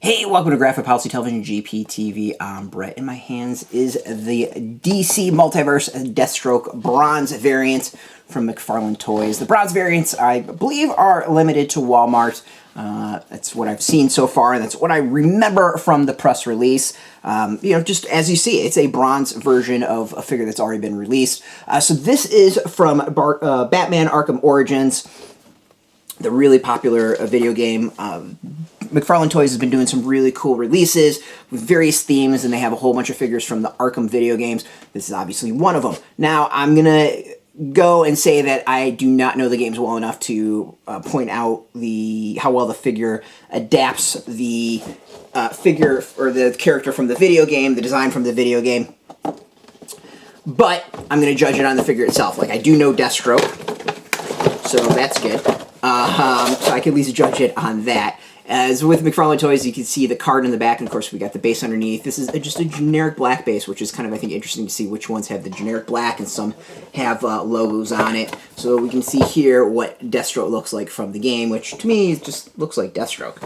Hey, welcome to Graphic Policy Television GPTV. I'm Brett. In my hands is the DC Multiverse Deathstroke bronze variant from McFarlane Toys. The bronze variants, I believe, are limited to Walmart. That's what I've seen so far, and that's what I remember from the press release. Just as you see, it's a bronze version of a figure that's already been released. So this is from Batman Arkham Origins, the really popular video game. McFarlane Toys has been doing some really cool releases with various themes, and they have a whole bunch of figures from the Arkham video games. This is obviously one of them. Now, I'm going to go and say that I do not know the games well enough to point out how well the figure adapts the figure or the character from the video game, the design from the video game. But I'm going to judge it on the figure itself. Like, I do know Deathstroke, so that's good. So I can at least judge it on that. As with McFarlane Toys, you can see the card in the back, and of course we got the base underneath. This is just a generic black base, which is kind of, I think, interesting to see which ones have the generic black and some have logos on it. So we can see here what Deathstroke looks like from the game, which to me just looks like Deathstroke.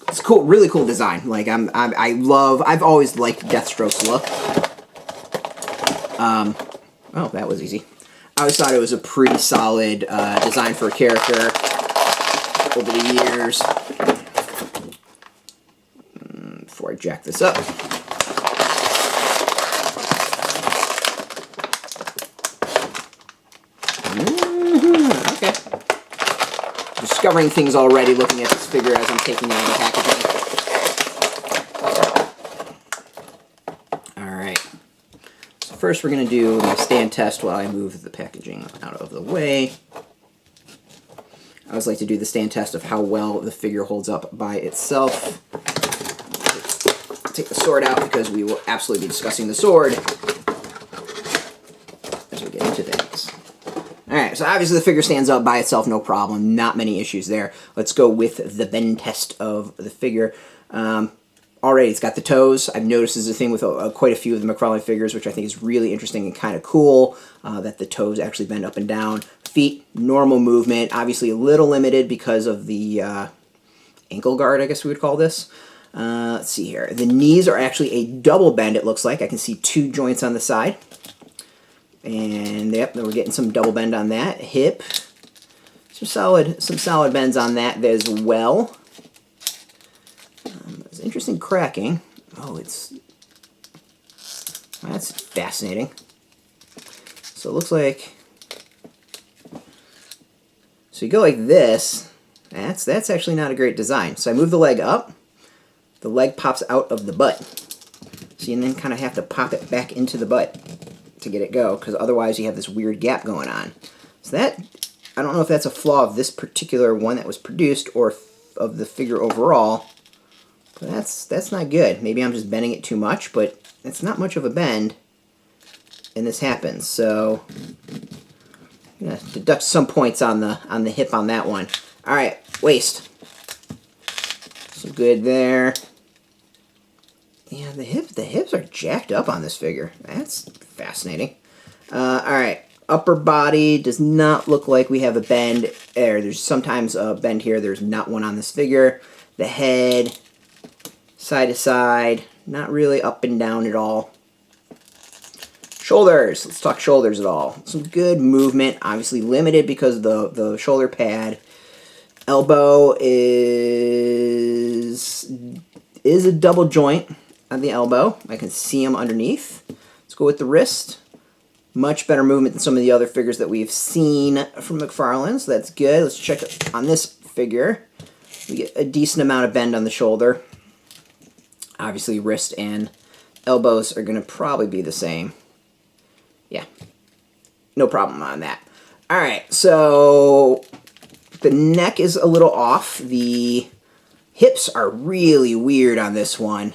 It's cool, really cool design. Like I've always liked Deathstroke's look. Oh, that was easy. I always thought it was a pretty solid design for a character over the years. Before I jack this up. Okay. Discovering things already looking at this figure as I'm taking it out of the packaging. Alright. So first we're going to do my stand test while I move the packaging out of the way. I always like to do the stand test of how well the figure holds up by itself. Take the sword out because we will absolutely be discussing the sword as we get into things. Alright, so obviously the figure stands up by itself, no problem. Not many issues there. Let's go with the bend test of the figure. Already, it's got the toes. I've noticed this is a thing with quite a few of the McFarlane figures, which I think is really interesting and kind of cool, that the toes actually bend up and down. Feet, normal movement. Obviously a little limited because of the ankle guard, I guess we would call this. Let's see here. The knees are actually a double bend, it looks like. I can see two joints on the side. And yep, we're getting some double bend on that. Hip. Some solid bends on that as well. There's interesting cracking. Oh, that's fascinating. So it looks like, so you go like this. That's actually not a great design. So I move the leg up. The leg pops out of the butt. So you then kind of have to pop it back into the butt to get it go, because otherwise you have this weird gap going on. So that, I don't know if that's a flaw of this particular one that was produced or of the figure overall. But that's not good. Maybe I'm just bending it too much, but it's not much of a bend, and this happens. So yeah, deduct some points on the hip on that one. All right, waist. So good there. Yeah, the hips are jacked up on this figure. That's fascinating. All right, upper body does not look like we have a bend. There's sometimes a bend here. There's not one on this figure. The head, side to side, not really up and down at all. Shoulders. Let's talk shoulders at all. Some good movement. Obviously limited because of the shoulder pad. Elbow is a double joint on the elbow. I can see them underneath. Let's go with the wrist. Much better movement than some of the other figures that we've seen from McFarlane, so that's good. Let's check it on this figure. We get a decent amount of bend on the shoulder. Obviously wrist and elbows are going to probably be the same. Yeah, no problem on that. All right, so the neck is a little off. The hips are really weird on this one.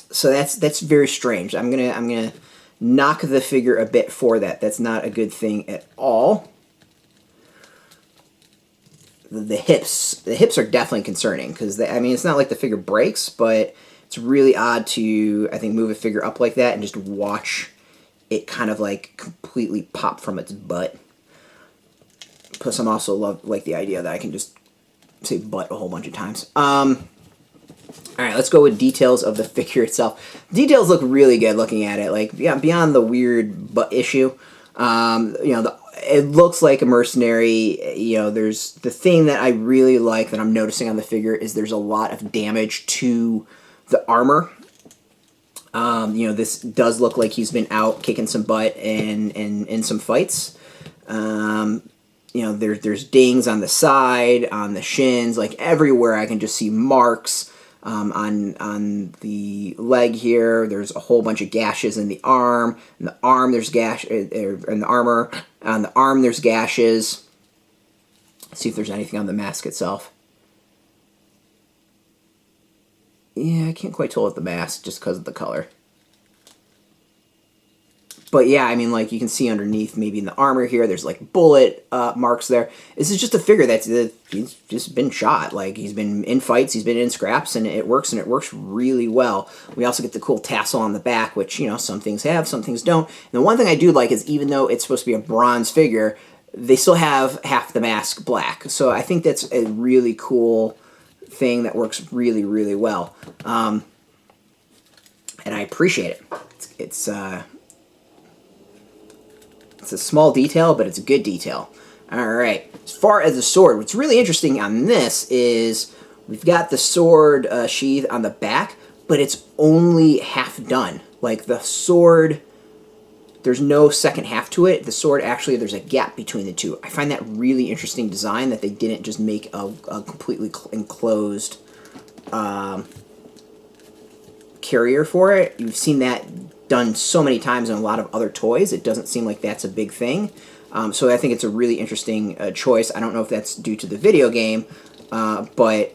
So that's very strange. I'm gonna knock the figure a bit for that. That's not a good thing at all. The hips are definitely concerning because I mean it's not like the figure breaks, but it's really odd to, I think, move a figure up like that and just watch it kind of like completely pop from its butt. Plus, I'm also like the idea that I can just say butt a whole bunch of times. All right, let's go with details of the figure itself. Details look really good looking at it. Like, yeah, beyond the weird butt issue, you know, it looks like a mercenary. You know, there's the thing that I really like that I'm noticing on the figure is there's a lot of damage to the armor. You know, this does look like he's been out kicking some butt in some fights. You know, there's dings on the side, on the shins, like everywhere. I can just see marks. On the leg here, there's a whole bunch of gashes in the arm. In the arm, there's in the armor. On the arm, there's gashes. Let's see if there's anything on the mask itself. Yeah, I can't quite tell with the mask just because of the color. But yeah, I mean, like, you can see underneath, maybe in the armor here, there's, like, bullet marks there. This is just a figure that's he's just been shot. Like, he's been in fights, he's been in scraps, and it works really well. We also get the cool tassel on the back, which, you know, some things have, some things don't. And the one thing I do like is even though it's supposed to be a bronze figure, they still have half the mask black. So I think that's a really cool thing that works really, really well. And I appreciate it. It's a small detail, but it's a good detail. All right. As far as the sword, what's really interesting on this is we've got the sword sheath on the back, but it's only half done. Like, the sword, there's no second half to it. The sword, actually, there's a gap between the two. I find that really interesting design that they didn't just make a completely enclosed carrier for it. You've seen that done so many times in a lot of other toys. It doesn't seem like that's a big thing. So I think it's a really interesting choice. I don't know if that's due to the video game, but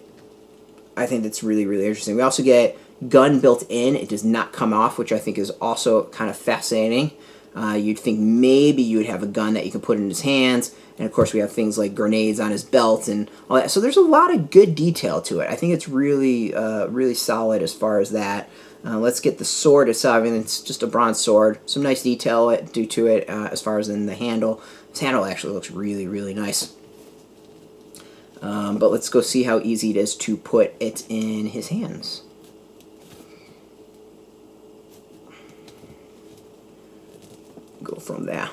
I think that's really, really interesting. We also get gun built in. It does not come off, which I think is also kind of fascinating. You'd think maybe you would have a gun that you can put in his hands. And of course we have things like grenades on his belt and all that. So there's a lot of good detail to it. I think it's really, really solid as far as that. Let's get the sword itself. I mean, it's just a bronze sword. Some nice detail due to it as far as in the handle. This handle actually looks really, really nice. But let's go see how easy it is to put it in his hands. Go from there.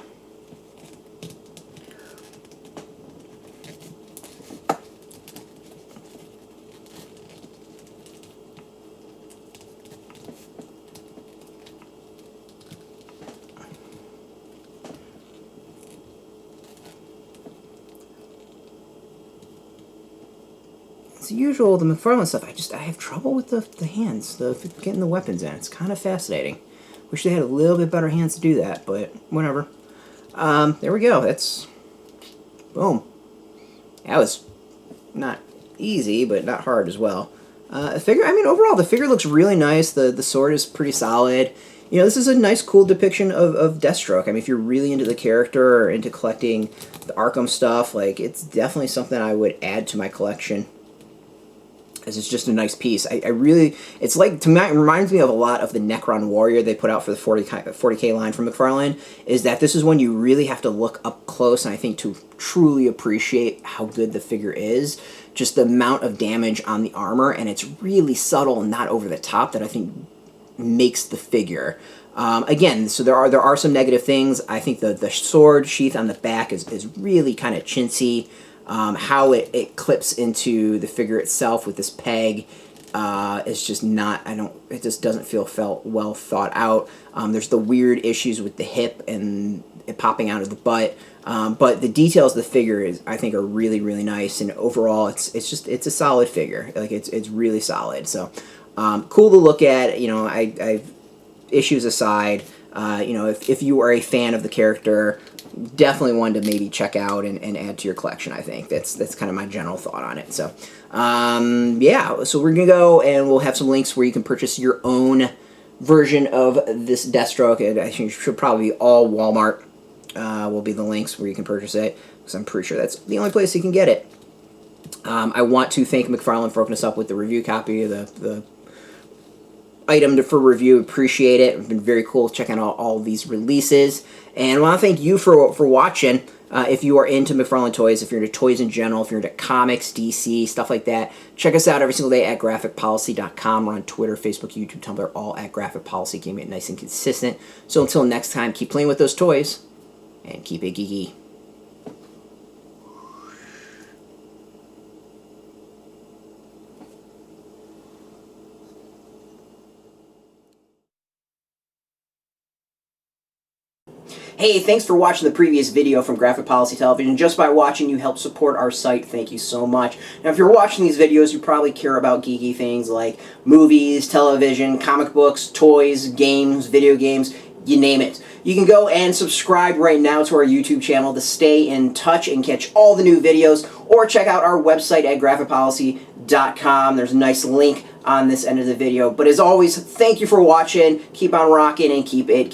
As usual, the McFarlane stuff, I have trouble with the hands, getting the weapons in. It's kind of fascinating. Wish they had a little bit better hands to do that, but whatever. There we go. That's... boom. That was not easy, but not hard as well. The figure, I mean, overall, the figure looks really nice. The sword is pretty solid. You know, this is a nice, cool depiction of Deathstroke. I mean, if you're really into the character or into collecting the Arkham stuff, like, it's definitely something I would add to my collection. It's just a nice piece. I really, it's like, to me, it reminds me of a lot of the Necron Warrior they put out for the 40K line from McFarlane, is that this is one you really have to look up close, and I think to truly appreciate how good the figure is, just the amount of damage on the armor, and it's really subtle and not over the top that I think makes the figure. Again, so there are some negative things. I think the sword sheath on the back is really kind of chintzy. How it clips into the figure itself with this peg is just not, it just doesn't feel well thought out. There's the weird issues with the hip and it popping out of the butt. But the details of the figure I think are really, really nice, and overall it's a solid figure. Like, it's really solid. So cool to look at. You know, issues aside, you know, if you are a fan of the character, definitely one to maybe check out and add to your collection. I think that's kind of my general thought on it. So yeah, so we're gonna go and we'll have some links where you can purchase your own version of this Deathstroke. I think it should probably be all Walmart will be the links where you can purchase it, because I'm pretty sure that's the only place you can get it. I want to thank McFarlane for hooking us up with the review copy of the item for review. Appreciate it. It's been very cool checking out all these releases. And I want to thank you for watching. If you are into McFarlane Toys, if you're into toys in general, if you're into comics, DC, stuff like that, check us out every single day at graphicpolicy.com. We're on Twitter, Facebook, YouTube, Tumblr, all at Graphic Policy, keeping it nice and consistent. So until next time, keep playing with those toys, and keep it geeky. Hey, thanks for watching the previous video from Graphic Policy Television. Just by watching, you help support our site. Thank you so much. Now, if you're watching these videos, you probably care about geeky things like movies, television, comic books, toys, games, video games, you name it. You can go and subscribe right now to our YouTube channel to stay in touch and catch all the new videos, or check out our website at graphicpolicy.com. There's a nice link on this end of the video. But as always, thank you for watching. Keep on rocking and keep it geeky.